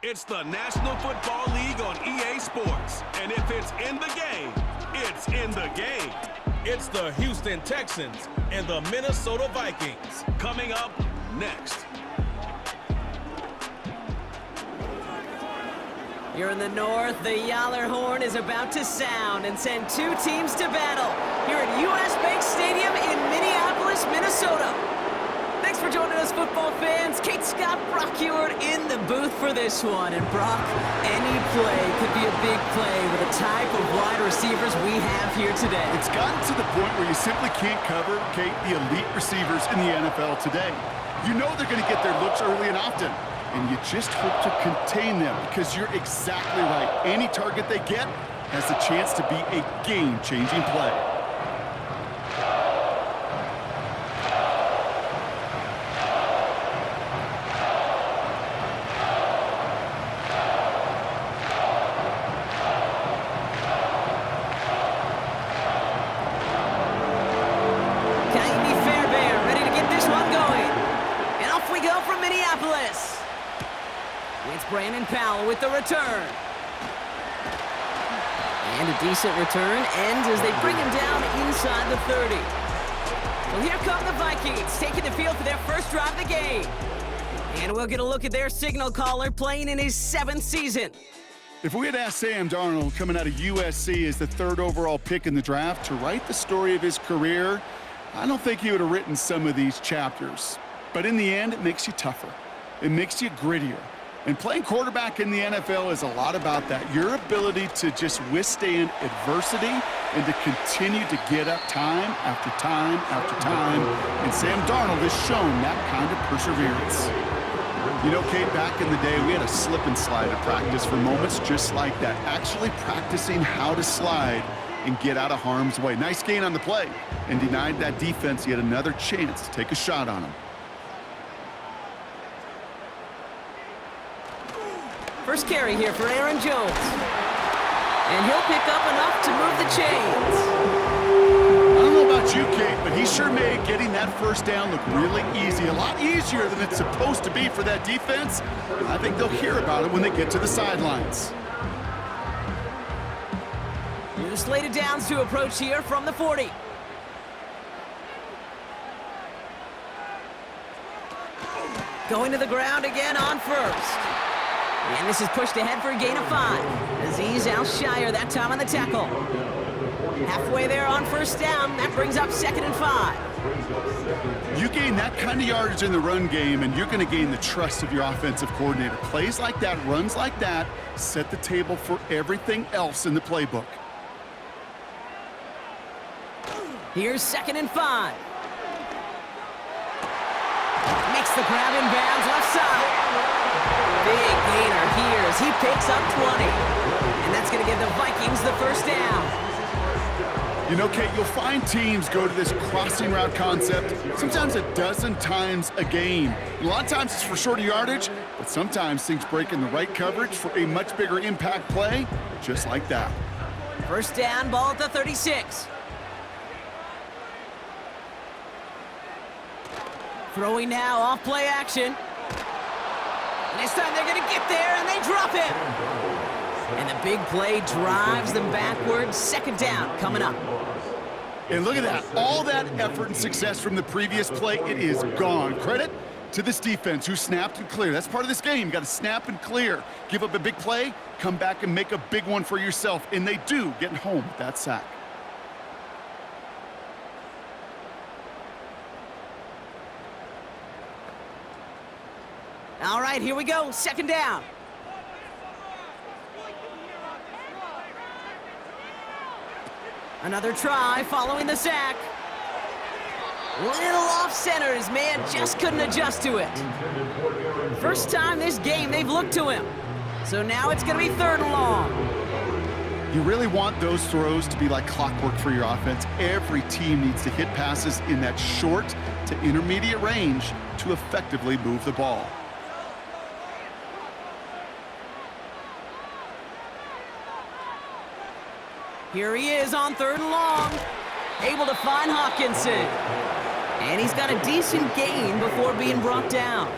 It's the National Football League on EA Sports. And if it's in the game, it's in the game. It's the Houston Texans and the Minnesota Vikings. Coming up next. You're in the north, the Yaller horn is about to sound and send two teams to battle here at U.S. Bank Stadium in Minneapolis, Minnesota. Thanks for joining us, football fans. Kate Scott, Brock Ewart in the booth for this one. And Brock, any play could be a big play with the type of wide receivers we have here today. It's gotten to the point where you simply can't cover, Kate, the elite receivers in the NFL today. You know they're going to get their looks early and often, and you just hope to contain them because you're exactly right. Any target they get has the chance to be a game-changing play. With the return. And a decent return ends as they bring him down inside the 30. So here come the Vikings, taking the field for their first drive of the game. And we'll get a look at their signal caller playing in his 7th season. If we had asked Sam Darnold, coming out of USC as the 3rd overall pick in the draft, to write the story of his career, I don't think he would have written some of these chapters. But in the end, it makes you tougher. It makes you grittier. And playing quarterback in the NFL is a lot about that. Your ability to just withstand adversity and to continue to get up time after time after time. And Sam Darnold has shown that kind of perseverance. You know, Kate, back in the day, we had a slip and slide at practice for moments just like that. Actually practicing how to slide and get out of harm's way. Nice gain on the play and denied that defense yet another chance to take a shot on him. First carry here for Aaron Jones. And he'll pick up enough to move the chains. I don't know about you, Kate, but he sure made getting that first down look really easy. A lot easier than it's supposed to be for that defense. I think they'll hear about it when they get to the sidelines. New slated downs to approach here from the 40. Going to the ground again on first. And this is pushed ahead for a gain of 5. Azeez Al-Shire that time on the tackle. Halfway there on first down. That brings up 2nd and 5. You gain that kind of yardage in the run game, and you're going to gain the trust of your offensive coordinator. Plays like that, runs like that, set the table for everything else in the playbook. Here's 2nd and 5. Makes the grab in bounds left side. Big gainer here as he picks up 20. And that's going to give the Vikings the first down. You know, Kate, you'll find teams go to this crossing route concept sometimes a dozen times a game. A lot of times it's for shorter yardage, but sometimes things break in the right coverage for a much bigger impact play, just like that. First down, ball at the 36. Throwing now, off play action. And this time they're going to get there, and they drop him. And the big play drives them backwards. 2nd down coming up. And look at that. All that effort and success from the previous play, it is gone. Credit to this defense who snapped and cleared. That's part of this game. You got to snap and clear. Give up a big play, come back and make a big one for yourself. And they do, getting home with that sack. All right, here we go. 2nd down. Another try following the sack. Little off center. His man just couldn't adjust to it. First time this game they've looked to him. So now it's going to be 3rd and long. You really want those throws to be like clockwork for your offense. Every team needs to hit passes in that short to intermediate range to effectively move the ball. Here he is on 3rd and long. Able to find Hawkinson. And he's got a decent gain before being brought down.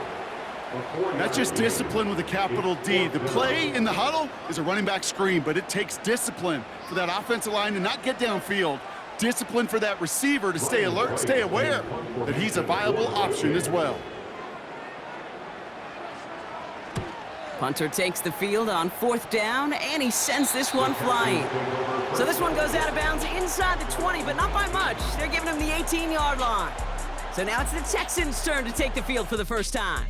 That's just discipline with a capital D. The play in the huddle is a running back screen, but it takes discipline for that offensive line to not get downfield. Discipline for that receiver to stay alert, stay aware that he's a viable option as well. Punter takes the field on 4th down, and he sends this one flying. So this one goes out of bounds inside the 20, but not by much. They're giving him the 18-yard line. So now it's the Texans' turn to take the field for the first time.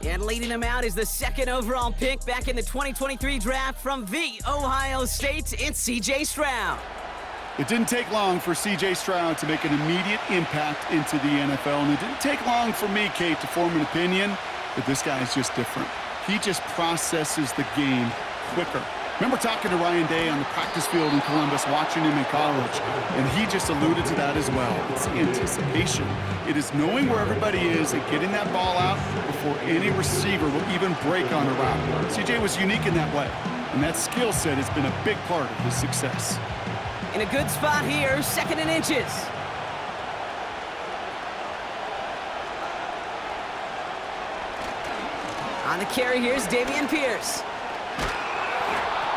And leading them out is the 2nd overall pick back in the 2023 draft from the Ohio State. It's C.J. Stroud. It didn't take long for C.J. Stroud to make an immediate impact into the NFL, and it didn't take long for me, Kate, to form an opinion that this guy is just different. He just processes the game quicker. Remember talking to Ryan Day on the practice field in Columbus, watching him in college, and he just alluded to that as well. It's anticipation. It is knowing where everybody is and getting that ball out before any receiver will even break on a route. CJ was unique in that way, and that skill set has been a big part of his success. In a good spot here, 2nd and inches. On the carry, here's Dameon Pierce.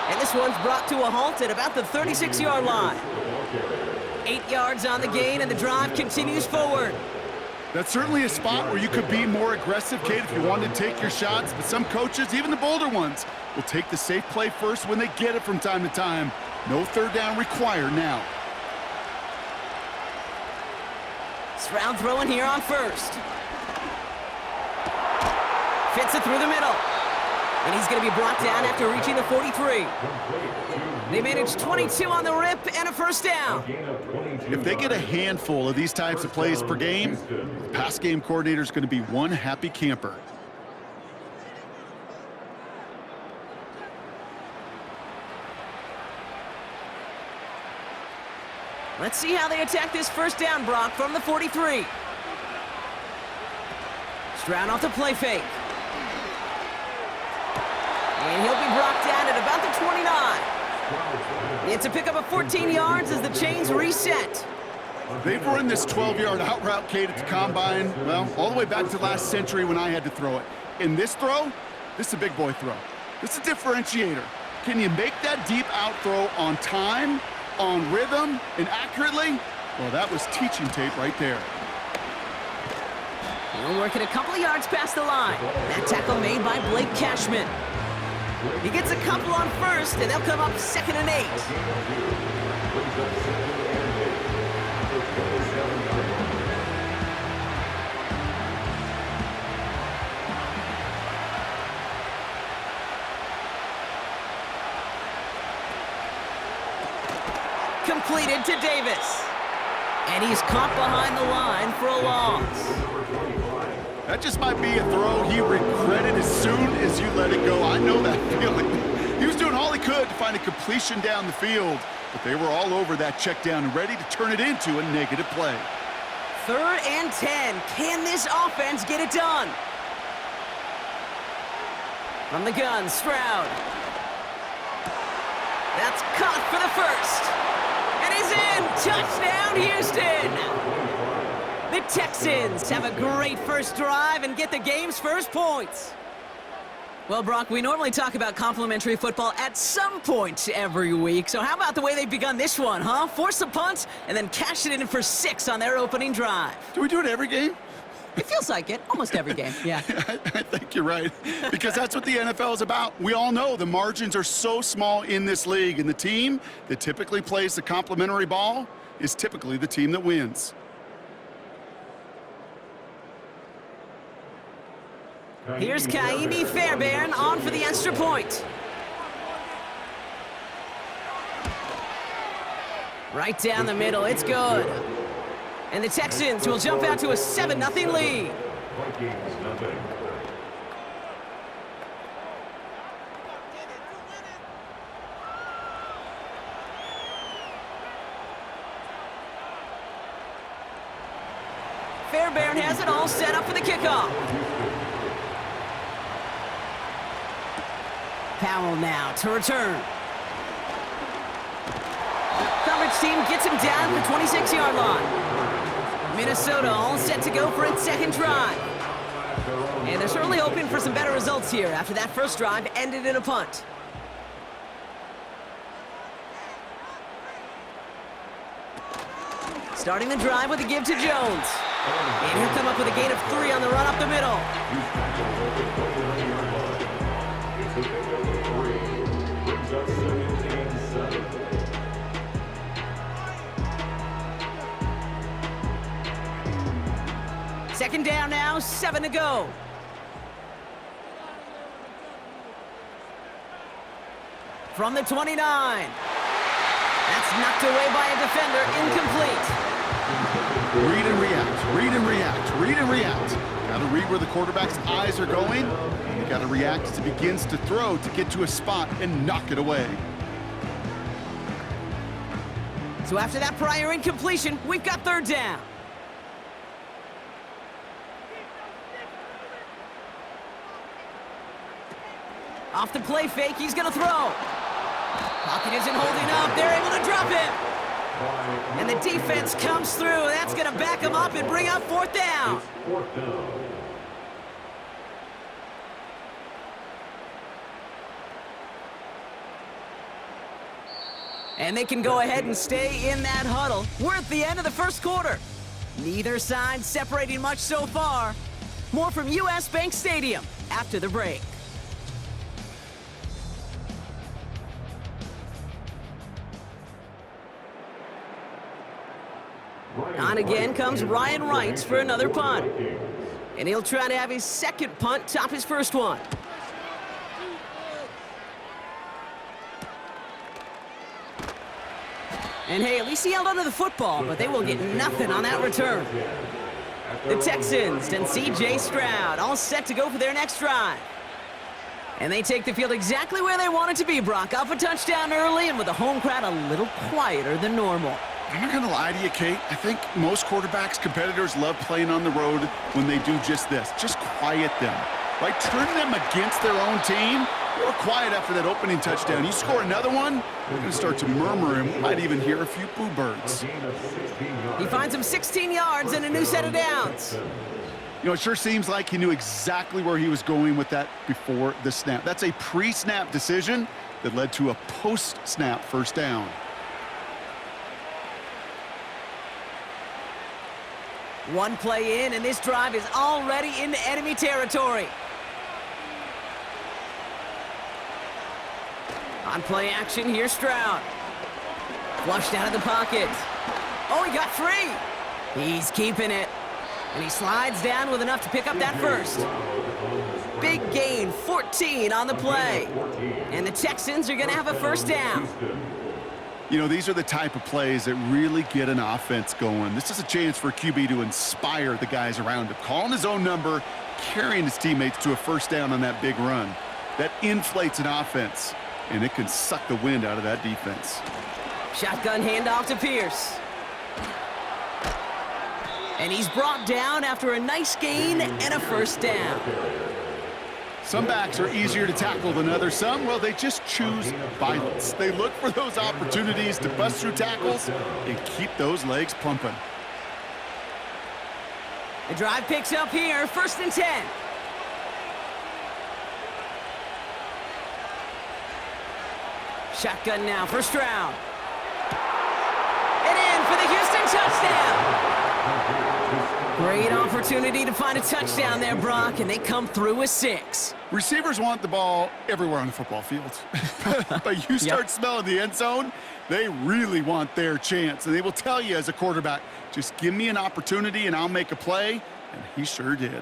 And this one's brought to a halt at about the 36-yard line. 8 yards on the gain, and the drive continues forward. That's certainly a spot where you could be more aggressive, Kate, if you wanted to take your shots. But some coaches, even the bolder ones, will take the safe play first when they get it from time to time. No 3rd down required now. Stroud throwing here on 1st. Fits it through the middle. And he's going to be brought down after reaching the 43. They managed 22 on the rip and a 1st down. If they get a handful of these types of plays per game, the pass game coordinator is going to be one happy camper. Let's see how they attack this 1st down, Brock, from the 43. Stroud off the play fake. And he'll be brought down at about the 29. It's a pickup of 14 yards as the chains reset. They've run this 12-yard out route, Kate, at the combine, well, all the way back to last century when I had to throw it. In this throw, this is a big boy throw. This is a differentiator. Can you make that deep out throw on time, on rhythm, and accurately? Well, that was teaching tape right there. He'll work it a couple of yards past the line. That tackle made by Blake Cashman. He gets a couple on 1st, and they'll come up 2nd and 8. Completed to Davis. And he's caught behind the line for a loss. That just might be a throw he regretted as soon as you let it go. I know that feeling. He was doing all he could to find a completion down the field, but they were all over that check down and ready to turn it into a negative play. 3rd and 10. Can this offense get it done? From the gun, Stroud. That's caught for the 1st. And he's in! Touchdown, Houston! The Texans have a great first drive and get the game's first points. Well, Brock, we normally talk about complimentary football at some point every week. So how about the way they've begun this one, huh? Force a punt and then cash it in for 6 on their opening drive. Do we do it every game? It feels like it. Almost every game, yeah. I think you're right, because that's what the NFL is about. We all know the margins are so small in this league, and the team that typically plays the complimentary ball is typically the team that wins. Here's Kaimi Fairbairn on for the extra point. Right down the middle, it's good. And the Texans will jump out to a 7-0 lead. Fairbairn has it all set up for the kickoff. Powell now to return. Coverage team gets him down at the 26-yard line. Minnesota all set to go for its second drive. And they're certainly hoping for some better results here after that first drive ended in a punt. Starting the drive with a give to Jones. And he'll come up with a gain of 3 on the run up the middle. Second down now, 7 to go. From the 29. That's knocked away by a defender, incomplete. Read and react, read and react, read and react. Got to read where the quarterback's eyes are going, and you got to react as he begins to throw to get to a spot and knock it away. So after that prior incompletion, we've got third down. Off the play fake, he's gonna throw. Pocket isn't holding up, they're able to drop him. And the defense comes through. That's going to back him up and bring up fourth down. And they can go ahead and stay in that huddle. We're at the end of the first quarter. Neither side separating much so far. More from US Bank Stadium after the break. On again comes Ryan Wright for another punt. And he'll try to have his second punt top his first one. And hey, at least he held onto the football, but they will get nothing on that return. The Texans and C.J. Stroud all set to go for their next drive. And they take the field exactly where they want it to be, Brock. Off a touchdown early and with the home crowd a little quieter than normal. I'm not going to lie to you, Kate. I think most quarterbacks, competitors love playing on the road when they do just this. Just quiet them, right? Turn them against their own team. They were quiet after that opening touchdown. You score another one, they're going to start to murmur, and we might even hear a few boo birds. He finds him 16 yards and a new set of downs. You know, it sure seems like he knew exactly where he was going with that before the snap. That's a pre-snap decision that led to a post-snap first down. One play in, and this drive is already into enemy territory. On play action, here's Stroud. Flushed out of the pocket. Oh, he got free. He's keeping it. And he slides down with enough to pick up that first. Big gain, 14 on the play. And the Texans are going to have a first down. You know, these are the type of plays that really get an offense going. This is a chance for QB to inspire the guys around him. Calling his own number, carrying his teammates to a first down on that big run. That inflates an offense, and it can suck the wind out of that defense. Shotgun handoff to Pierce. And he's brought down after a nice gain and a first down. Some backs are easier to tackle than others. Some, well, they just choose violence. They look for those opportunities to bust through tackles and keep those legs pumping. The drive picks up here, 1st and 10. Shotgun now for Stroud. And in for the Houston touchdown. Great opportunity to find a touchdown there, Brock, and they come through with 6. Receivers want the ball everywhere on the football field. But you start smelling the end zone, they really want their chance. And they will tell you as a quarterback, just give me an opportunity and I'll make a play. And he sure did.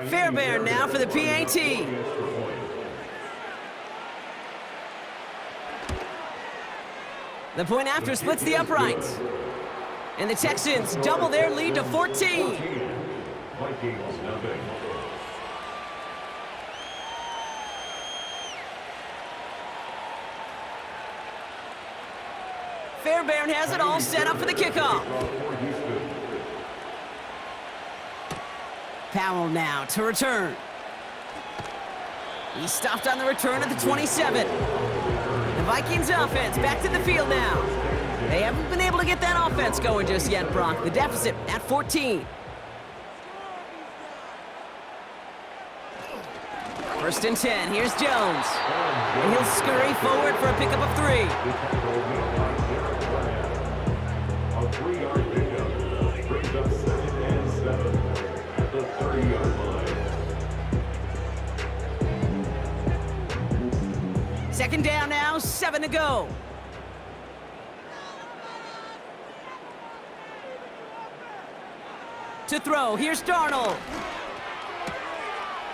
Fairbairn now for the PAT. The point after splits the uprights. And the Texans double their lead to 14. Fairbairn has it all set up for the kickoff. Powell now to return. He stopped on the return at the 27. The Vikings offense back to the field now. They haven't been able to get that offense going just yet, Brock. The deficit at 14. First and 10, here's Jones. And he'll scurry forward for a pickup of 3. A 3-yard pickup brings up 2nd and 7 at the 30-yard line. Second down now, 7 to go. To throw, here's Darnold.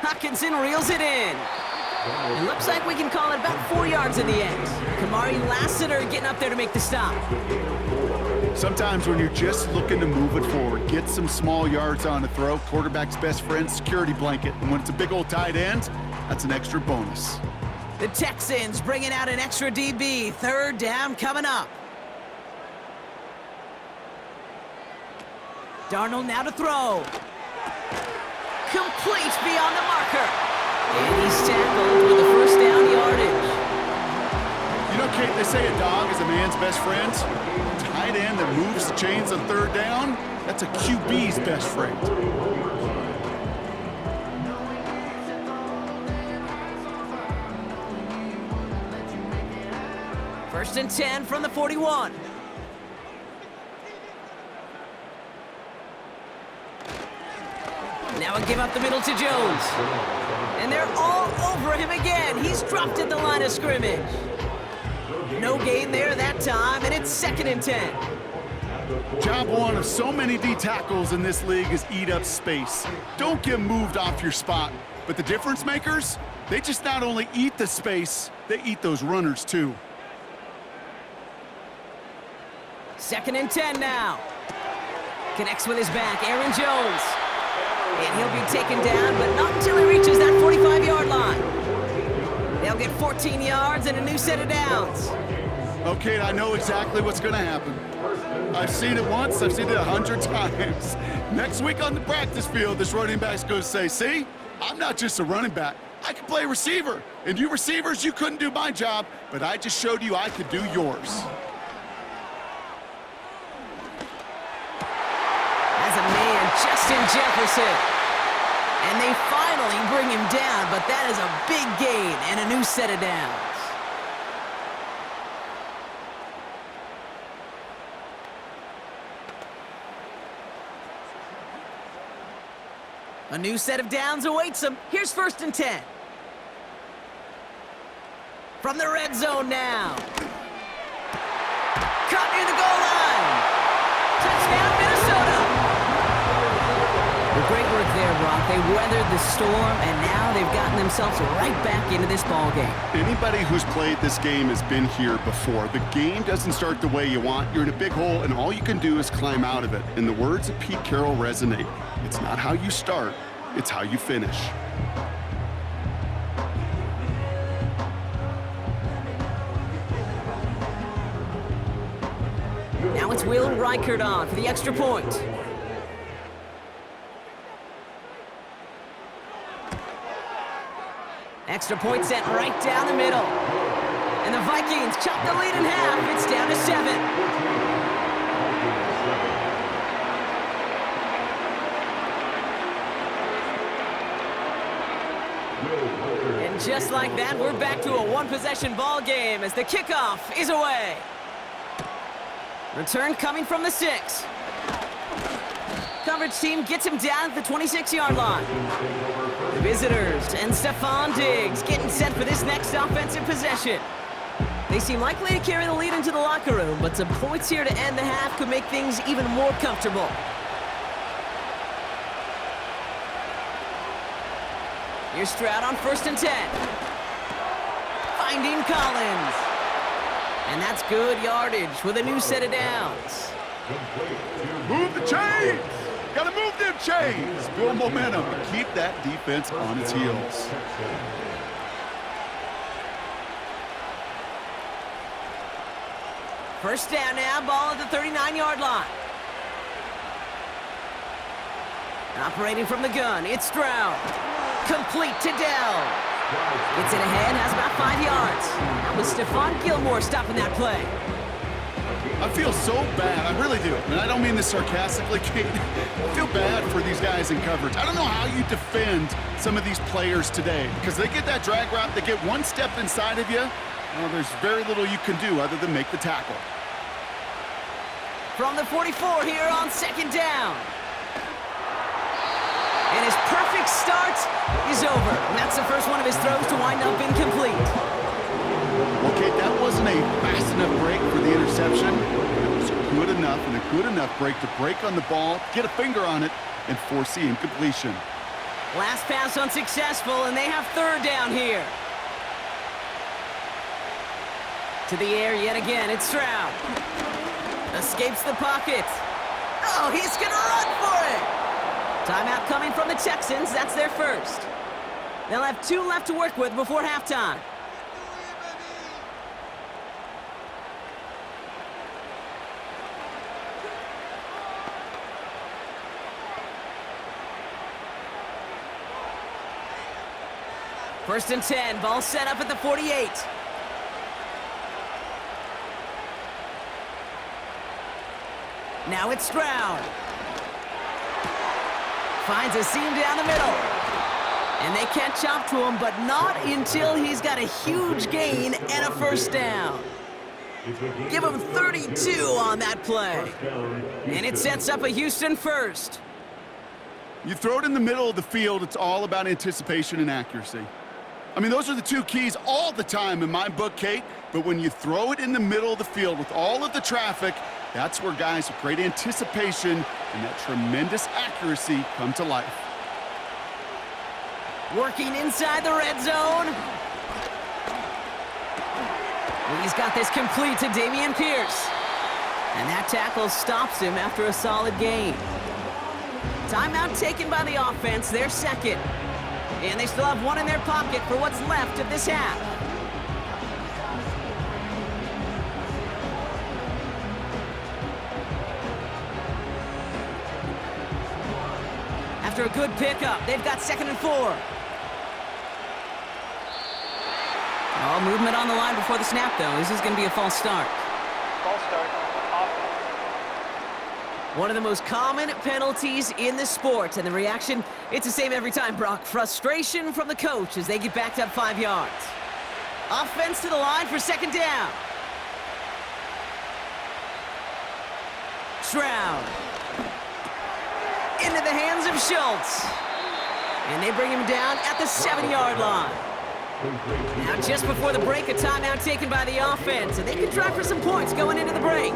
Hockenson reels it in. It looks like we can call it about 4 yards in the end. Kamari Lassiter getting up there to make the stop. Sometimes when you're just looking to move it forward, get some small yards on a throw, quarterback's best friend, security blanket. And when it's a big old tight end, that's an extra bonus. The Texans bringing out an extra DB. Third down coming up. Darnold now to throw. Complete beyond the marker. And he's tackled with the first down yardage. You know, Kate, they say a dog is a man's best friend. A tight end that moves the chains on third down, that's a QB's best friend. First and 10 from the 41. Now a give up the middle to Jones. And they're all over him again. He's dropped at the line of scrimmage. No gain there that time, and it's 2nd and 10. Job one of so many D tackles in this league is eat up space. Don't get moved off your spot. But the difference makers, they just not only eat the space, they eat those runners too. 2nd and 10 now. Connects with his back, Aaron Jones. And he'll be taken down, but not until he reaches that 45-yard line. They'll get 14 yards and a new set of downs. Okay, I know exactly what's going to happen. I've seen it once, I've seen it 100 times. Next week on the practice field, this running back's going to say, see, I'm not just a running back. I can play receiver. And you receivers, you couldn't do my job, but I just showed you I could do yours. As a man, Justin Jefferson. And they finally bring him down, but that is a big gain and a new set of downs. A new set of downs awaits him. Here's 1st and 10. From the red zone now. Caught near the goal line. Touchdown, Minnesota. Great work there, Brock. They weathered the storm, and now they've gotten themselves right back into this ball game. Anybody who's played this game has been here before. The game doesn't start the way you want. You're in a big hole, and all you can do is climb out of it. And the words of Pete Carroll resonate. It's not how you start, it's how you finish. Now it's Will Reichert on for the extra point. Extra point sent right down the middle. And the Vikings chop the lead in half. It's down to 7. And just like that, we're back to a one-possession ball game as the kickoff is away. Return coming from the 6. Coverage team gets him down at the 26-yard line. The visitors and Stephon Diggs getting set for this next offensive possession. They seem likely to carry the lead into the locker room, but some points here to end the half could make things even more comfortable. Here's Stroud on 1st and 10. Finding Collins. And that's good yardage with a new set of downs. Move the chains! Gotta move them chains! Build momentum and keep that defense on its heels. First down now, ball at the 39-yard line. Operating from the gun, it's Stroud. Complete to Dell. Gets it ahead, has about 5 yards. That was Stephon Gilmore stopping that play. I feel so bad, I really do. And I don't mean this sarcastically, Kate. I feel bad for these guys in coverage. I don't know how you defend some of these players today because they get that drag route, they get one step inside of you. Well, there's very little you can do other than make the tackle. From the 44 here on second down. And his perfect start is over. And that's the first one of his throws to wind up incomplete. Well, Kate, that wasn't a fast enough break for the interception. It was good enough and a good enough break to break on the ball, get a finger on it, and force the incompletion. Last pass unsuccessful, and they have third down here. To the air yet again, it's Stroud. Escapes the pocket. Oh, he's gonna run for it! Timeout coming from the Texans, that's their first. They'll have 2 left to work with before halftime. First and 10, ball set up at the 48. Now it's Stroud. Finds a seam down the middle. And they catch up to him, but not until he's got a huge gain and a first down. Give him 32 on that play. And it sets up a Houston first. You throw it in the middle of the field, it's all about anticipation and accuracy. I mean, those are the 2 keys all the time in my book, Kate. But when you throw it in the middle of the field with all of the traffic, that's where guys with great anticipation and that tremendous accuracy come to life. Working inside the red zone. He's got this complete to Dameon Pierce. And that tackle stops him after a solid gain. Timeout taken by the offense, their second. And they still have 1 in their pocket for what's left of this half. After a good pickup, they've got 2nd and 4. All movement on the line before the snap, though. This is going to be a false start. False start. One of the most common penalties in the sport, and the reaction, it's the same every time, Brock. Frustration from the coach as they get backed up 5 yards. Offense to the line for 2nd down. Stroud. Into the hands of Schultz. And they bring him down at the 7-yard line. Now just before the break, a timeout taken by the offense, and they can try for some points going into the break.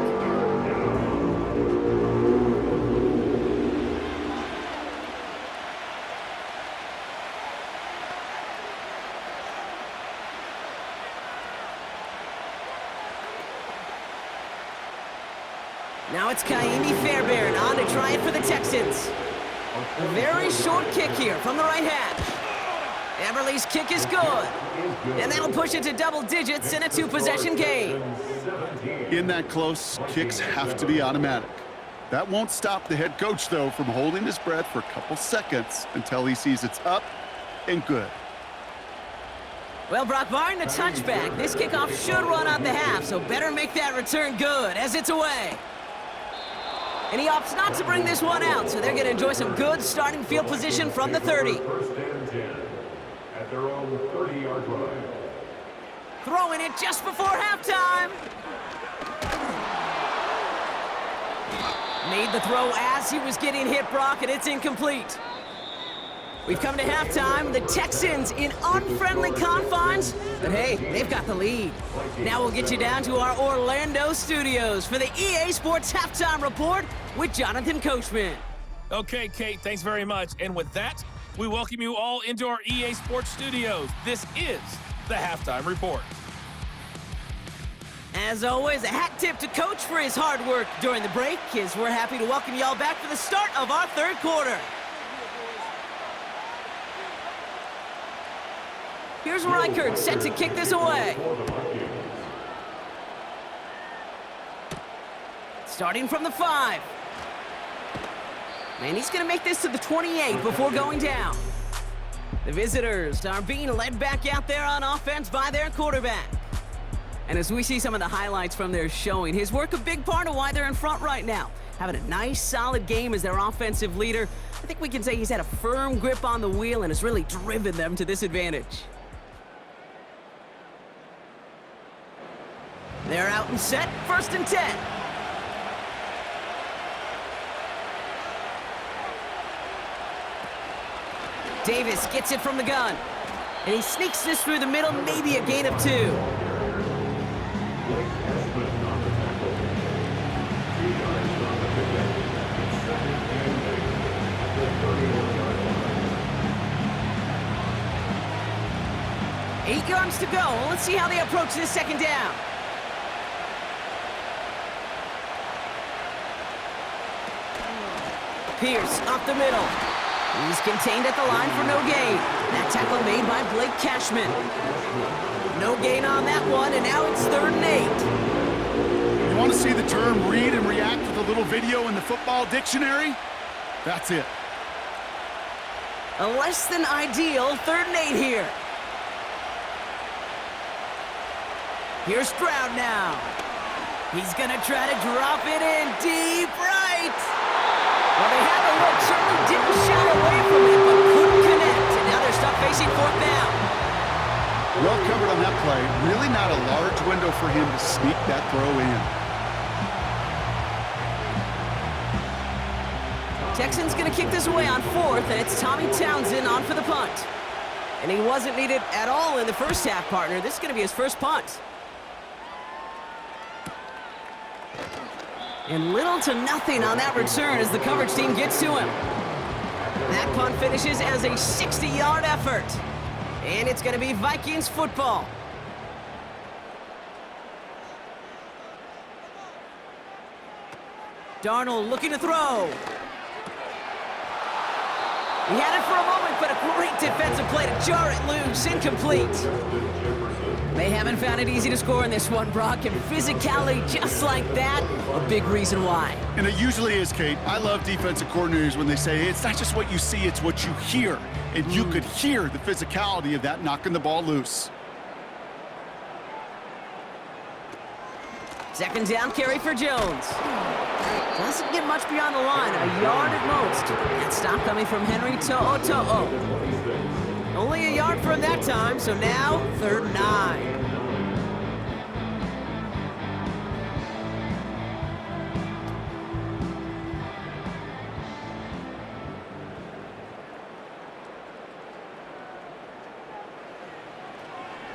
Now it's Kaimi Fairbairn on to try it for the Texans. A very short kick here from the right hash. Everly's kick is good. And that'll push it to double digits in a 2-possession game. In that close, kicks have to be automatic. That won't stop the head coach, though, from holding his breath for a couple seconds until he sees it's up and good. Well, Brock, barring the touchback, this kickoff should run out the half, so better make that return good as it's away. And he opts not to bring this one out, so they're going to enjoy some good starting field position from the 30. First and 10 at their own 30-yard line. Throwing it just before halftime. Made the throw as he was getting hit, Brock, and it's incomplete. We've come to halftime. The Texans in unfriendly confines, but hey, they've got the lead. Now we'll get you down to our Orlando studios for the EA Sports Halftime Report with Jonathan Coachman. Okay, Kate, thanks very much. And with that, we welcome you all into our EA Sports studios. This is the Halftime Report. As always, a hat tip to Coach for his hard work during the break, as we're happy to welcome you all back for the start of our third quarter. Here's Reichert set to kick this away. Starting from the 5. And he's going to make this to the 28 before going down. The visitors are being led back out there on offense by their quarterback. And as we see some of the highlights from their showing, his work a big part of why they're in front right now. Having a nice, solid game as their offensive leader. I think we can say he's had a firm grip on the wheel and has really driven them to this advantage. They're out and set, 1st and 10. Davis gets it from the gun. And he sneaks this through the middle, maybe a gain of 2. Blake Esmond on the tackle. 2 yards on the pickup. 2nd and 8 at the 31-yard line. 8 yards to go. Let's see how they approach this 2nd down. Pierce off the middle. He's contained at the line for no gain. That tackle made by Blake Cashman. No gain on that one, and now it's 3rd and 8. You want to see the term read and react with a little video in the football dictionary? That's it. A less than ideal 3rd and 8 here. Here's Stroud now. He's going to try to drop it in deep right. Well, they had the look, certainly didn't shy away from it, but couldn't connect. And now they're stuck facing 4th down. Well covered on that play. Really not a large window for him to sneak that throw in. Texans going to kick this away on 4th, and it's Tommy Townsend on for the punt. And he wasn't needed at all in the first half, partner. This is going to be his first punt. And little to nothing on that return as the coverage team gets to him. That punt finishes as a 60-yard effort. And it's going to be Vikings football. Darnold looking to throw. He had it for a moment, but a great defensive play to jar it loose. Incomplete. They haven't found it easy to score in this one, Brock, and physicality just like that, a big reason why. And it usually is, Kate. I love defensive coordinators when they say, hey, it's not just what you see, it's what you hear. And you could hear the physicality of that knocking the ball loose. 2nd down carry for Jones. Doesn't get much beyond the line, a yard at most. That stop coming from Henry To'o. Only a yard for him that time, so now 3rd and 9.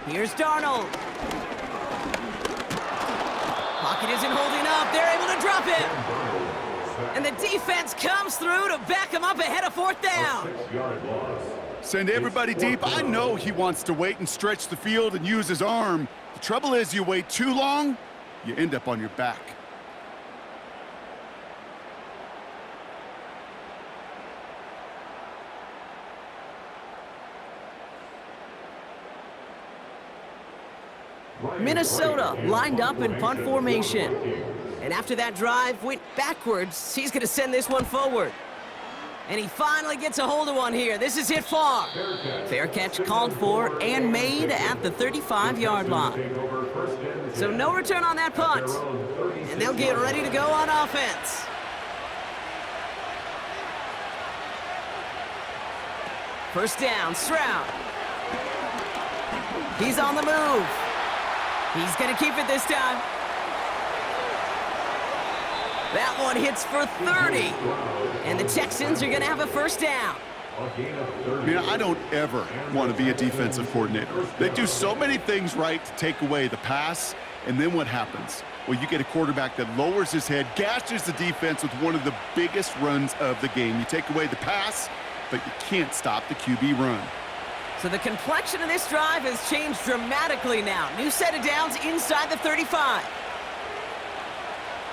Here's Darnold. Pocket isn't holding up. They're able to drop it. And the defense comes through to back him up ahead of 4th down. 6-yard loss. Send everybody deep. I know he wants to wait and stretch the field and use his arm. The trouble is you wait too long, you end up on your back. Minnesota lined up in punt formation. And after that drive went backwards, he's going to send this one forward. And he finally gets a hold of one here. This is hit far. Fair catch called for and made at the 35-yard line. So no return on that punt. And they'll get ready to go on offense. First down, Stroud. He's on the move. He's going to keep it this time. That one hits for 30. And the Texans are going to have a first down. Man, I don't ever want to be a defensive coordinator. They do so many things right to take away the pass, and then what happens? Well, you get a quarterback that lowers his head, gashes the defense with one of the biggest runs of the game. You take away the pass, but you can't stop the QB run. So the complexion of this drive has changed dramatically now. New set of downs inside the 35.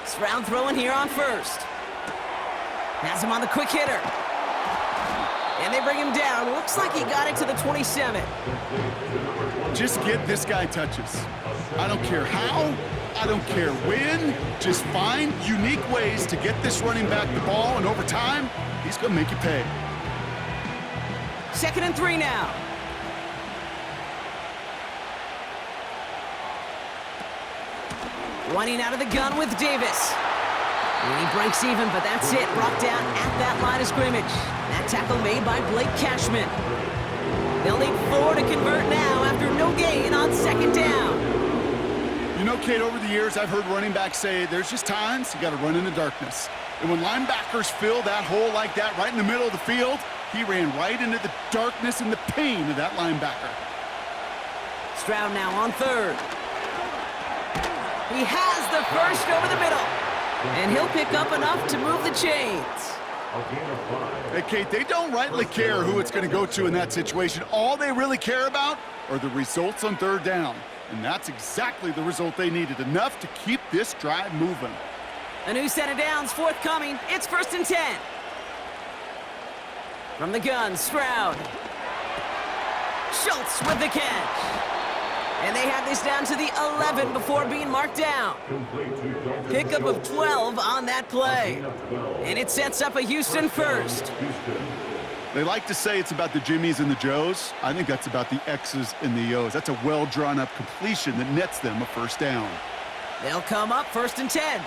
Stroud throwing here on first. Has him on the quick hitter. And they bring him down. Looks like he got it to the 27. Just get this guy touches. I don't care how, I don't care when. Just find unique ways to get this running back the ball, and over time, he's going to make you pay. 2nd and 3 now. Running out of the gun with Davis. And he breaks even, but that's it. Brought down at that line of scrimmage. That tackle made by Blake Cashman. They'll need 4 to convert now after no gain on 2nd down. You know, Kate, over the years, I've heard running backs say there's just times you got to run in the darkness. And when linebackers fill that hole like that right in the middle of the field, he ran right into the darkness and the pain of that linebacker. Stroud now on 3rd. He has the first over the middle. And he'll pick up enough to move the chains. Hey, Kate, they don't rightly care who it's going to go to in that situation. All they really care about are the results on 3rd down. And that's exactly the result they needed, enough to keep this drive moving. A new set of downs forthcoming. It's 1st and 10. From the gun, Stroud. Schultz with the catch. And they have this down to the 11 before being marked down. Pickup of 12 on that play. And it sets up a Houston first. They like to say it's about the Jimmies and the Joes. I think that's about the X's and the O's. That's a well-drawn-up completion that nets them a 1st down. They'll come up 1st and 10.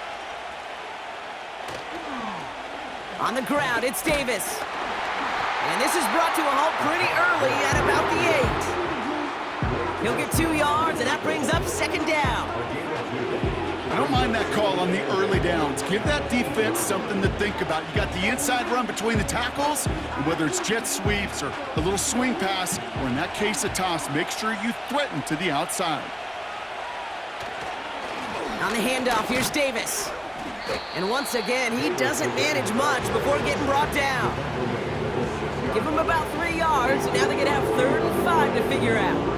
On the ground, it's Davis. And this is brought to a halt pretty early at about the 8. He'll get 2 yards, and that brings up 2nd down. I don't mind that call on the early downs. Give that defense something to think about. You got the inside run between the tackles, and whether it's jet sweeps or a little swing pass, or in that case a toss, make sure you threaten to the outside. On the handoff, here's Davis. And once again, he doesn't manage much before getting brought down. Give him about 3 yards, and now they're going to have 3rd and 5 to figure out.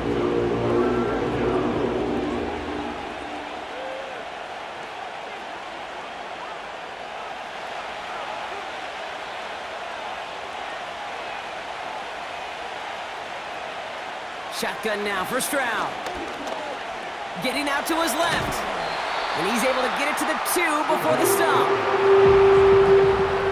Shotgun now for Stroud. Getting out to his left. And he's able to get it to the 2 before the stop.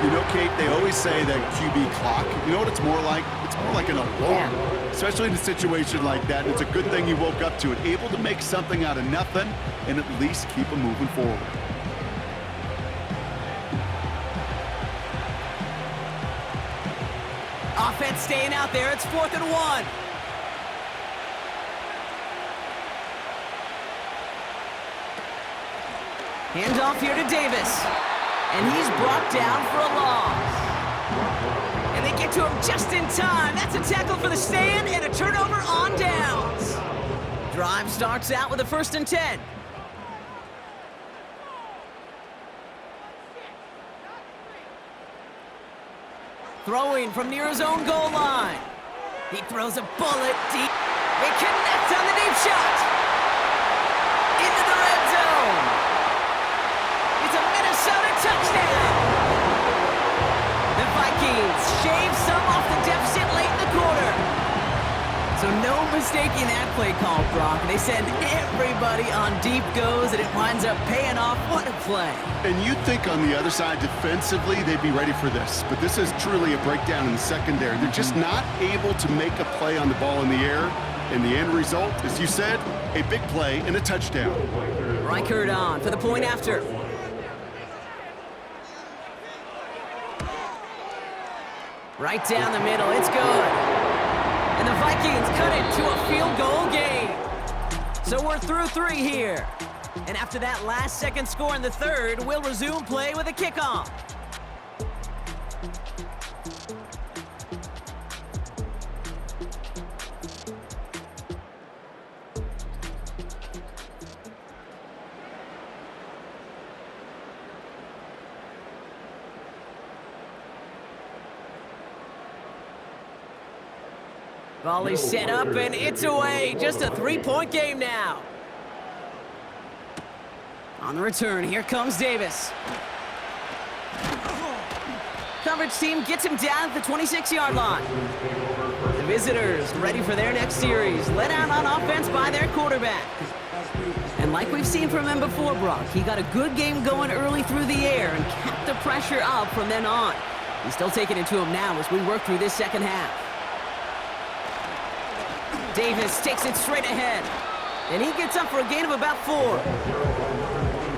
You know, Kate, they always say that QB clock, you know what it's more like? It's more like an alarm, especially in a situation like that. It's a good thing you woke up to it, able to make something out of nothing and at least keep them moving forward. Offense staying out there. It's 4th and 1. Handoff here to Davis. And he's brought down for a loss. And they get to him just in time. That's a tackle for the stand and a turnover on downs. Drive starts out with a 1st and 10. Throwing from near his own goal line. He throws a bullet deep. It connects on the deep shot. Into the red zone. It's a Minnesota touchdown. The Vikings shave some off the deficit late in the quarter. So no mistaking that play call, Brock. They send everybody on deep goes, and it winds up paying off. What a play. And you'd think on the other side, defensively, they'd be ready for this. But this is truly a breakdown in the secondary. They're just not able to make a play on the ball in the air. And the end result, as you said, a big play and a touchdown. Reichert on for the point after. Right down the middle, it's good. And the Vikings cut it to a field goal game. So we're through 3 here. And after that last second score in the 3rd, we'll resume play with a kickoff. Volley set up, and it's away. Just a 3-point game now. On the return, here comes Davis. Coverage team gets him down at the 26-yard line. The visitors ready for their next series. Let out on offense by their quarterback. And like we've seen from him before, Brock, he got a good game going early through the air and kept the pressure up from then on. He's still taking it to him now as we work through this second half. Davis takes it straight ahead. And he gets up for a gain of about 4.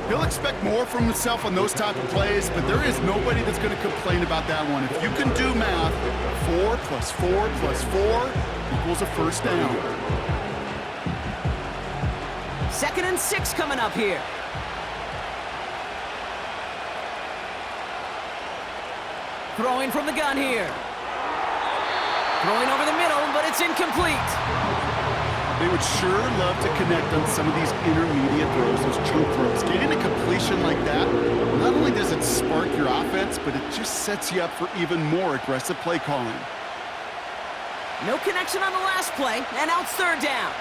He'll expect more from himself on those type of plays, but there is nobody that's going to complain about that one. If you can do math, 4 plus 4 plus 4 equals a first down. 2nd and 6 coming up here. Throwing from the gun here. Throwing over the middle, but it's incomplete. They would sure love to connect on some of these intermediate throws, those chunk throws. Getting a completion like that, not only does it spark your offense, but it just sets you up for even more aggressive play calling. No connection on the last play, and now it's 3rd down.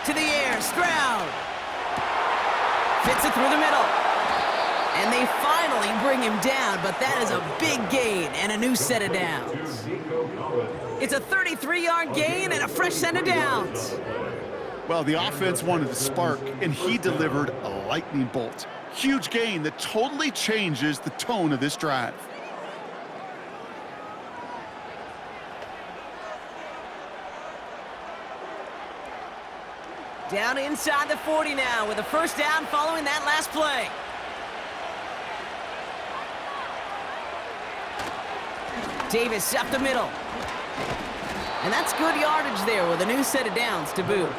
To the air, Stroud. Fits it through the middle. And they finally bring him down, but that is a big gain and a new set of downs. It's a 33-yard gain and a fresh set of downs. Well, the offense wanted to spark, and he delivered a lightning bolt. Huge gain that totally changes the tone of this drive. Down inside the 40 now with a first down following that last play. Davis up the middle. And that's good yardage there with a new set of downs to boot.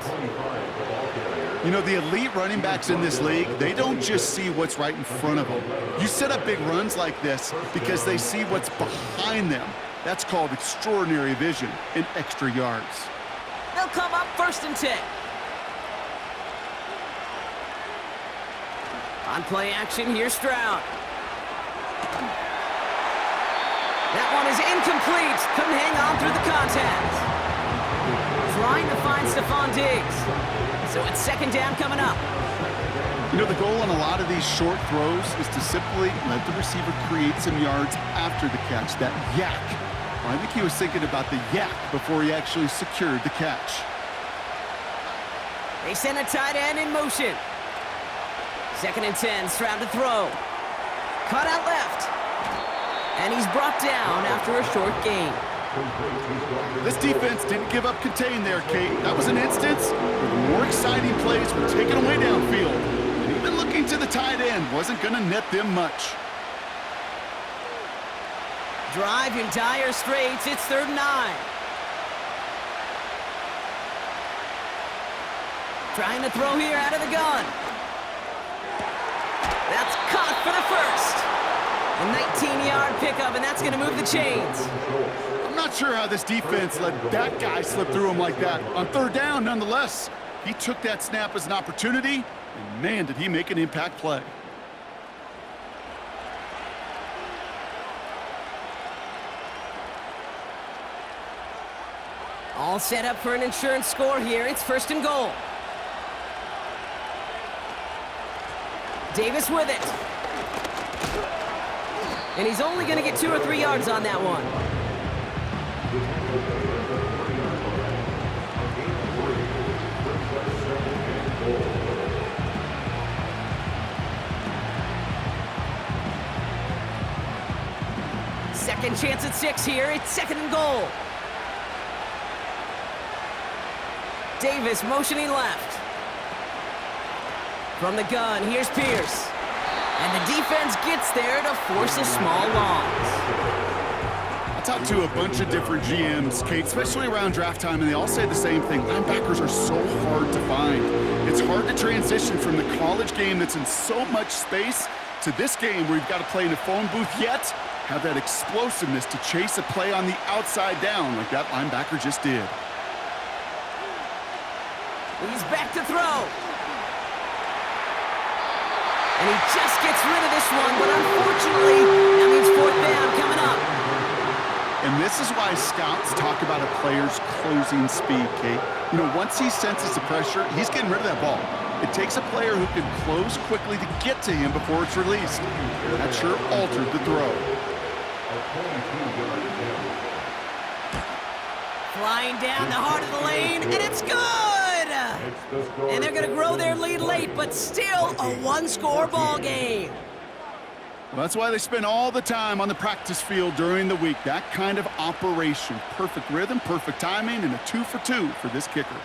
You know, the elite running backs in this league, they don't just see what's right in front of them. You set up big runs like this because they see what's behind them. That's called extraordinary vision and extra yards. They'll come up 1st and 10. On play action, here's Stroud. That one is incomplete. Couldn't hang on through the contact. Trying to find Stephon Diggs. So it's 2nd down coming up. You know, the goal on a lot of these short throws is to simply let the receiver create some yards after the catch, that yak. Well, I think he was thinking about the yak before he actually secured the catch. They send a tight end in motion. 2nd and 10, Stroud to throw. Cut out left. And he's brought down after a short gain. This defense didn't give up contain there, Kate. That was an instance where the more exciting plays were taken away downfield. And even looking to the tight end wasn't going to net them much. Drive in dire straits. It's 3rd and 9. Trying to throw here out of the gun. That's caught for the first. A 19-yard pickup, and that's going to move the chains. I'm not sure how this defense let that guy slip through him like that. On 3rd down, nonetheless, he took that snap as an opportunity, and man, did he make an impact play. All set up for an insurance score here. It's 1st and goal. Davis with it. And he's only going to get 2 or 3 yards on that one. Second chance at 6 here. It's 2nd and goal. Davis motioning left. From the gun, here's Pierce. And the defense gets there to force a small loss. I talked to a bunch of different GMs, Kate, especially around draft time, and they all say the same thing. Linebackers are so hard to find. It's hard to transition from the college game that's in so much space to this game where you've got to play in a phone booth, yet have that explosiveness to chase a play on the outside down like that linebacker just did. He's back to throw. And he just gets rid of this one, but unfortunately, that means 4th down coming up. And this is why scouts talk about a player's closing speed, Kate. You know, once he senses the pressure, he's getting rid of that ball. It takes a player who can close quickly to get to him before it's released. That sure altered the throw. Flying down the heart of the lane, and it's good! And they're going to grow their lead late, but still a one-score ball game. Well, that's why they spend all the time on the practice field during the week. That kind of operation. Perfect rhythm, perfect timing, and a 2-for-2 for this kicker.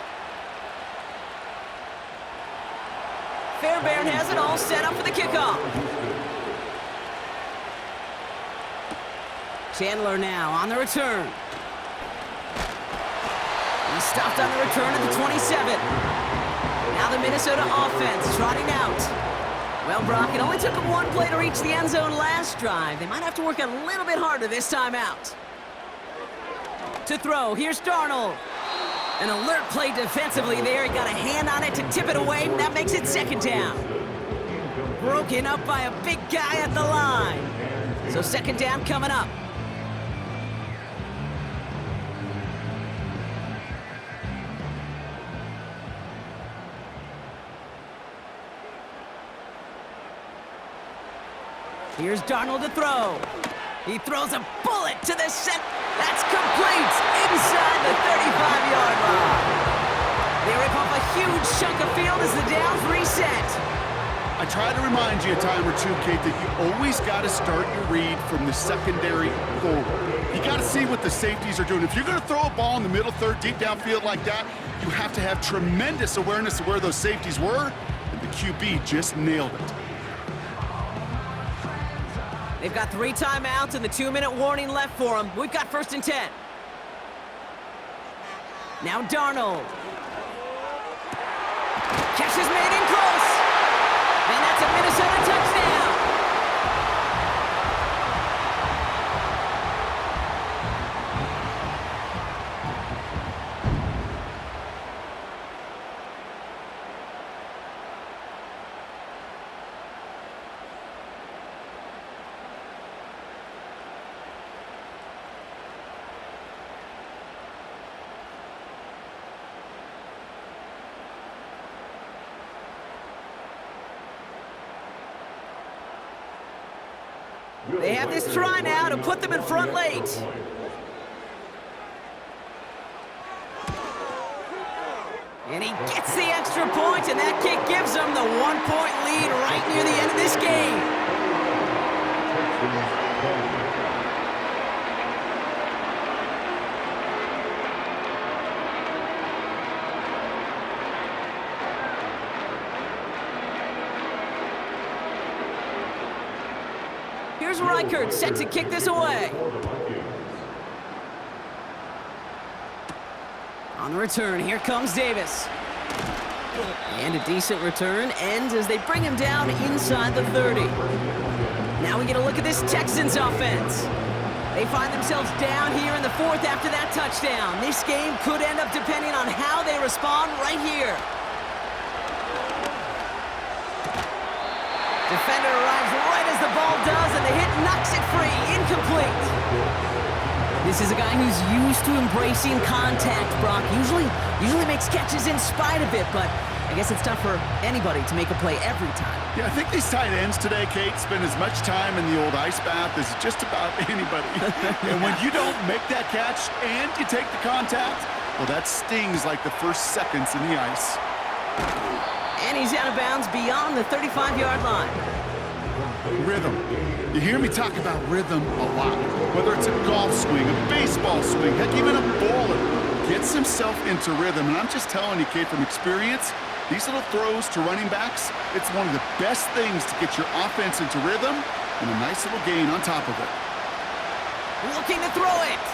Fairbairn has it all set up for the kickoff. Chandler now on the return. He stopped on the return at the 27. Now the Minnesota offense trotting out. Well, Brock, it only took them one play to reach the end zone last drive. They might have to work a little bit harder this time out. To throw, here's Darnold. An alert play defensively there. He got a hand on it to tip it away. That makes it second down. Broken up by a big guy at the line. So second down coming up. Here's Darnold to throw. He throws a bullet to the set. That's complete inside the 35-yard line. They rip off a huge chunk of field as the downs reset. I try to remind you a time or two, Kate, that you always got to start your read from the secondary forward. You got to see what the safeties are doing. If you're going to throw a ball in the middle third, deep downfield like that, you have to have tremendous awareness of where those safeties were, and the QB just nailed it. They've got 3 timeouts and the 2-minute warning left for them. We've got 1st and 10. Now Darnold. Catch is made in close. And that's a Minnesota touchdown. They have this try now to put them in front late. And he gets the extra point, and that kick gives them the 1-point lead right near the end of this game. Here's Reichert set to kick this away. On the return, here comes Davis. And a decent return ends as they bring him down inside the 30. Now we get a look at this Texans offense. They find themselves down here in the 4th after that touchdown. This game could end up depending on how they respond right here. Defender arrives right as the ball does, and the hit knocks it free. Incomplete. This is a guy who's used to embracing contact, Brock. Usually makes catches in spite of it, but I guess it's tough for anybody to make a play every time. Yeah, I think these tight ends today, Kate, spend as much time in the old ice bath as just about anybody. And when you don't make that catch and you take the contact, well, that stings like the first seconds in the ice. And he's out of bounds beyond the 35-yard line. Rhythm. You hear me talk about rhythm a lot. Whether it's a golf swing, a baseball swing, heck, even a bowler gets himself into rhythm. And I'm just telling you, Kate, from experience, these little throws to running backs, it's one of the best things to get your offense into rhythm and a nice little gain on top of it. Looking to throw it.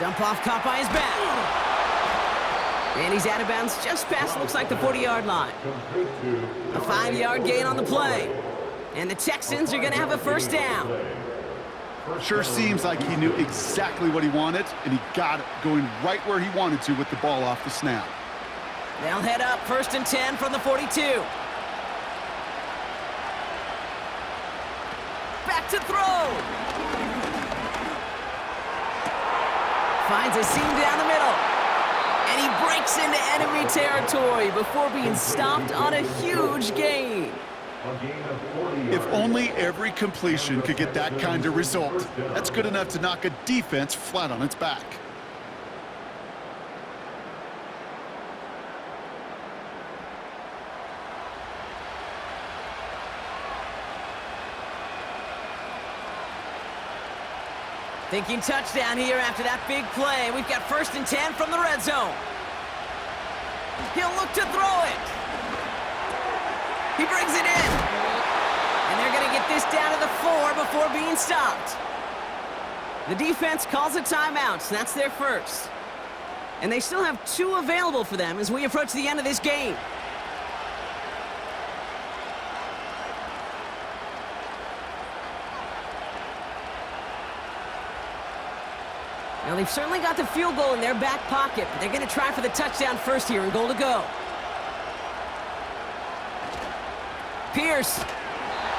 Dump off caught by his back. And he's out of bounds just past, looks like, the 40-yard line. A 5-yard gain on the play. And the Texans are going to have a 1st down. Sure seems like he knew exactly what he wanted, and he got it going right where he wanted to with the ball off the snap. They'll head up 1st and 10 from the 42. Back to throw. Finds a seam down the middle. And he breaks into enemy territory before being stopped on a huge gain. If only every completion could get that kind of result. That's good enough to knock a defense flat on its back. Thinking touchdown here after that big play. We've got 1st and 10 from the red zone. He'll look to throw it. He brings it in. And they're going to get this down to the 4 before being stopped. The defense calls a timeout, so that's their first. And they still have 2 available for them as we approach the end of this game. Now, they've certainly got the field goal in their back pocket, but they're going to try for the touchdown first here and goal to go. Pierce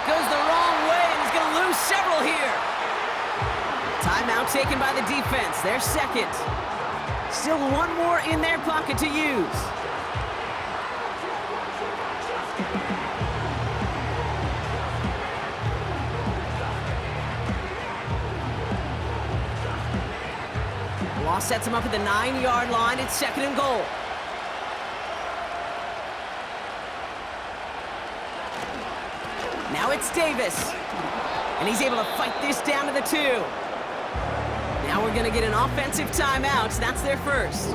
goes the wrong way and he's going to lose several here. Timeout taken by the defense. Their second. Still 1 more in their pocket to use. Law sets him up at the 9-yard line. It's 2nd and goal. Now it's Davis. And he's able to fight this down to the 2. Now we're going to get an offensive timeout. That's their first.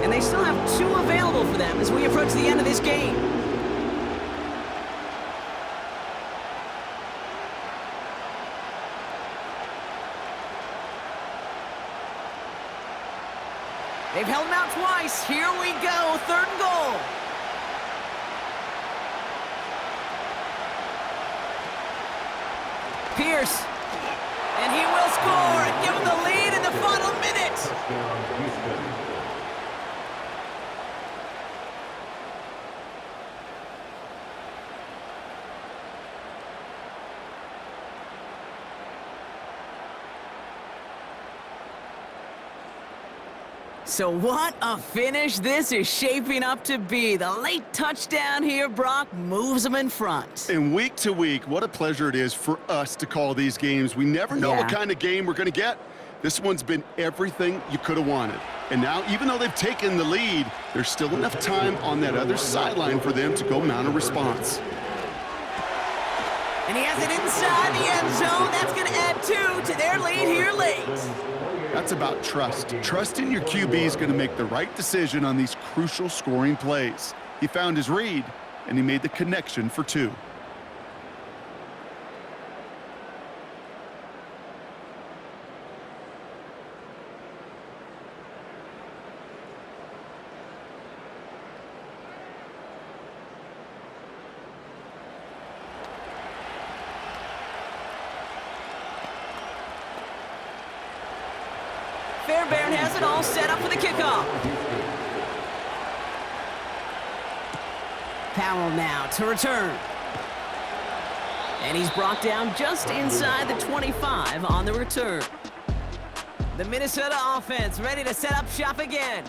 And they still have 2 available for them as we approach the end of this game. They've held him out twice. Here we go. 3rd and goal. Pierce. And he will score and give him the lead in the final minute. Touchdown, Houston. So what a finish this is shaping up to be. The late touchdown here, Brock, moves them in front. And week to week, what a pleasure it is for us to call these games. We never know what kind of game we're going to get. This one's been everything you could have wanted. And now, even though they've taken the lead, there's still enough time on that other sideline for them to go mount a response. And he has it inside the end zone. That's going to add 2 to their lead here late. That's about trust. Trusting your QB is going to make the right decision on these crucial scoring plays. He found his read, and he made the connection for 2. Fairbairn has it all set up for the kickoff. Powell now to return. And he's brought down just inside the 25 on the return. The Minnesota offense ready to set up shop again.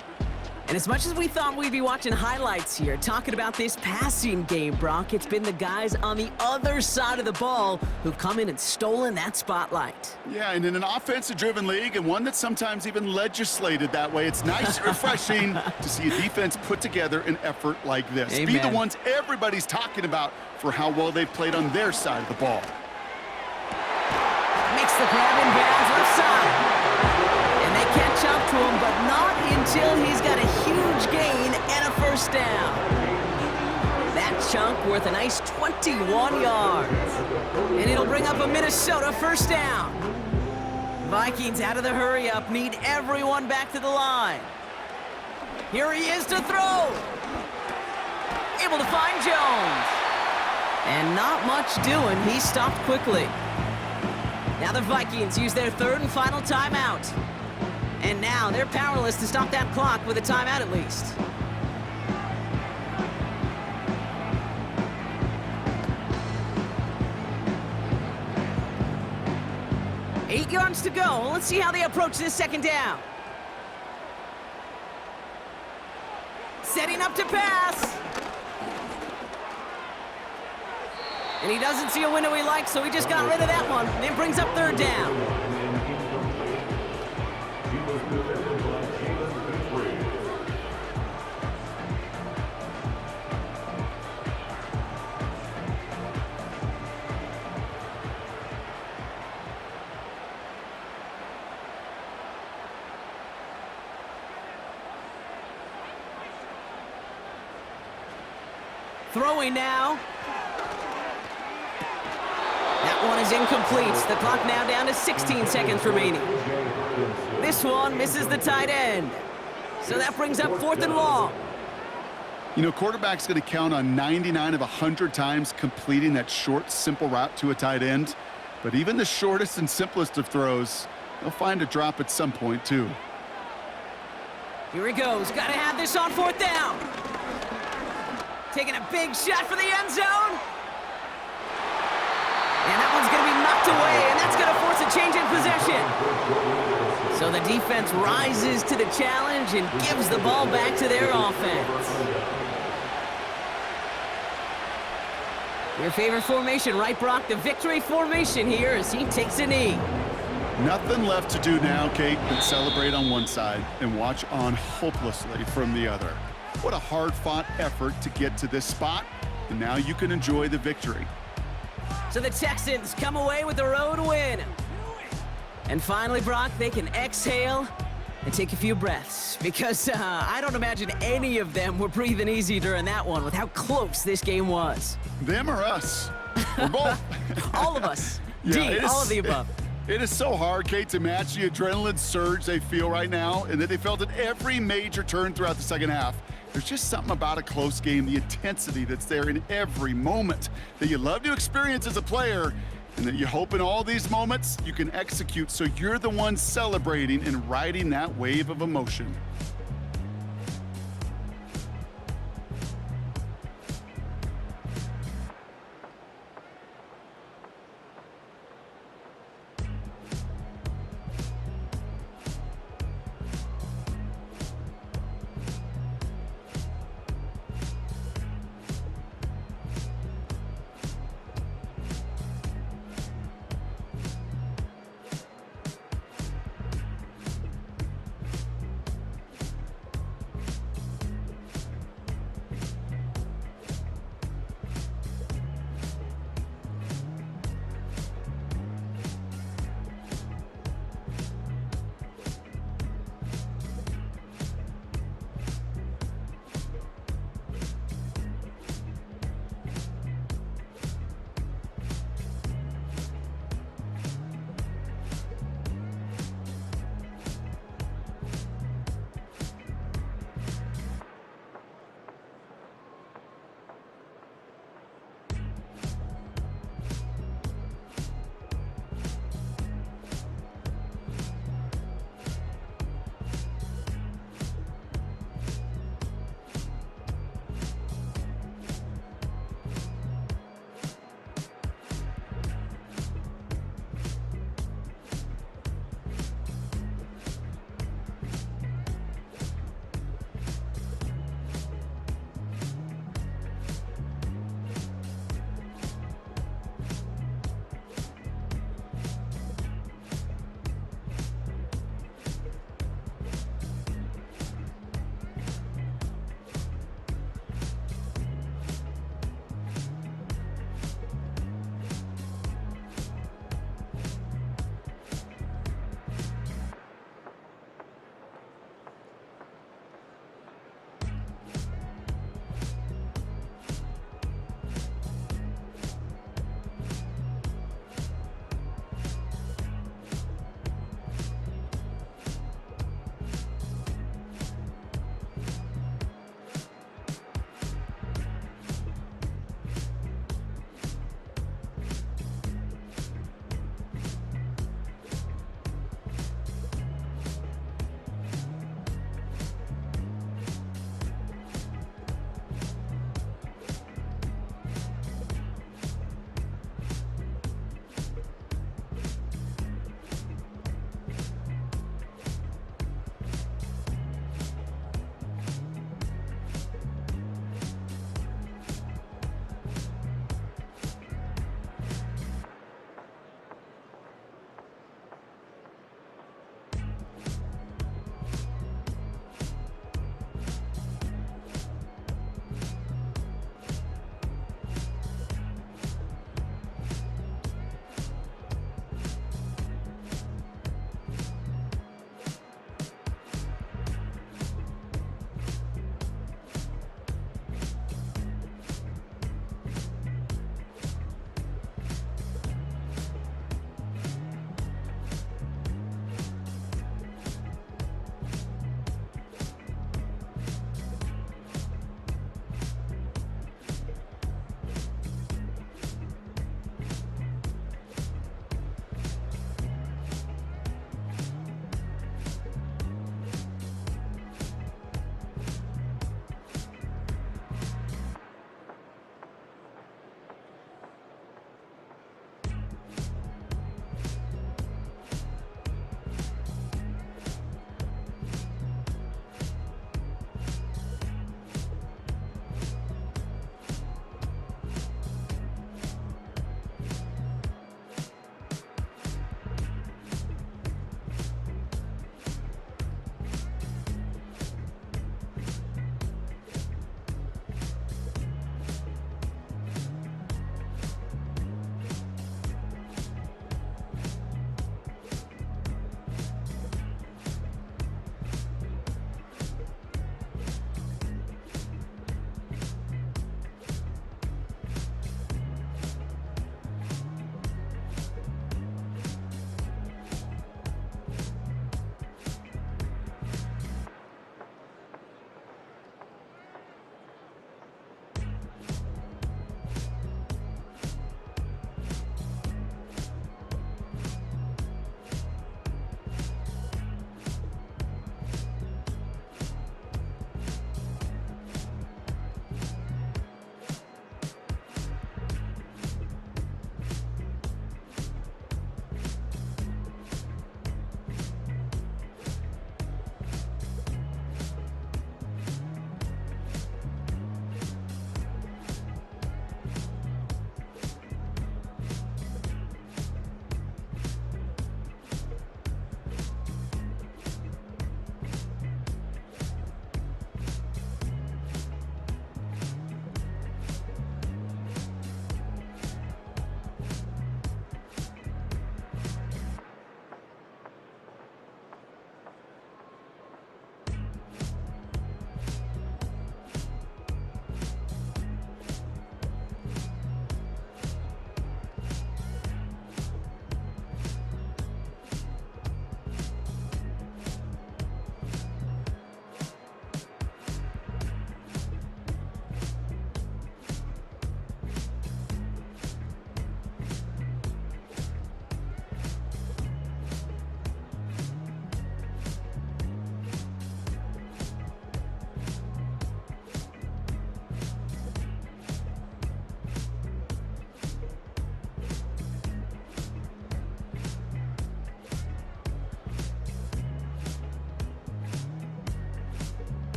And as much as we thought we'd be watching highlights here, talking about this passing game, Brock, it's been the guys on the other side of the ball who've come in and stolen that spotlight. Yeah, and in an offensive-driven league, and one that's sometimes even legislated that way, it's nice and refreshing to see a defense put together an effort like this. Amen. Be the ones everybody's talking about for how well they've played on their side of the ball. Makes the grab in bounds left side. And they catch up to him, but not until he's got a huge gain and a first down. That chunk worth a nice 21 yards. And it'll bring up a Minnesota first down. Vikings out of the hurry-up, need everyone back to the line. Here he is to throw. Able to find Jones. And not much doing. He stopped quickly. Now the Vikings use their 3rd and final timeout. And now they're powerless to stop that clock with a timeout at least. Eight yards to go. Let's see how they approach this 2nd down. Setting up to pass. And he doesn't see a window he likes, so he just got rid of that one. And it brings up 3rd down. Throwing now. That one is incomplete. The clock now down to 16 seconds remaining. This one misses the tight end. So that brings up 4th and long. You know, quarterback's going to count on 99 of 100 times completing that short, simple route to a tight end. But even the shortest and simplest of throws, he'll find a drop at some point, too. Here he goes. Got to have this on 4th down. Taking a big shot for the end zone. And that one's going to be knocked away, and that's going to force a change in possession. So the defense rises to the challenge and gives the ball back to their offense. Your favorite formation, right, Brock? The victory formation here as he takes a knee. Nothing left to do now, Kate, but celebrate on one side and watch on hopelessly from the other. What a hard-fought effort to get to this spot, and now you can enjoy the victory. So the Texans come away with the road win. And finally, Brock, they can exhale and take a few breaths because I don't imagine any of them were breathing easy during that one with how close this game was. Them or us? We're both. All of us. Yeah, D, all of the above. It is so hard, Kate, to match the adrenaline surge they feel right now and that they felt at every major turn throughout the second half. There's just something about a close game, the intensity that's there in every moment that you love to experience as a player, and that you hope in all these moments you can execute so you're the one celebrating and riding that wave of emotion.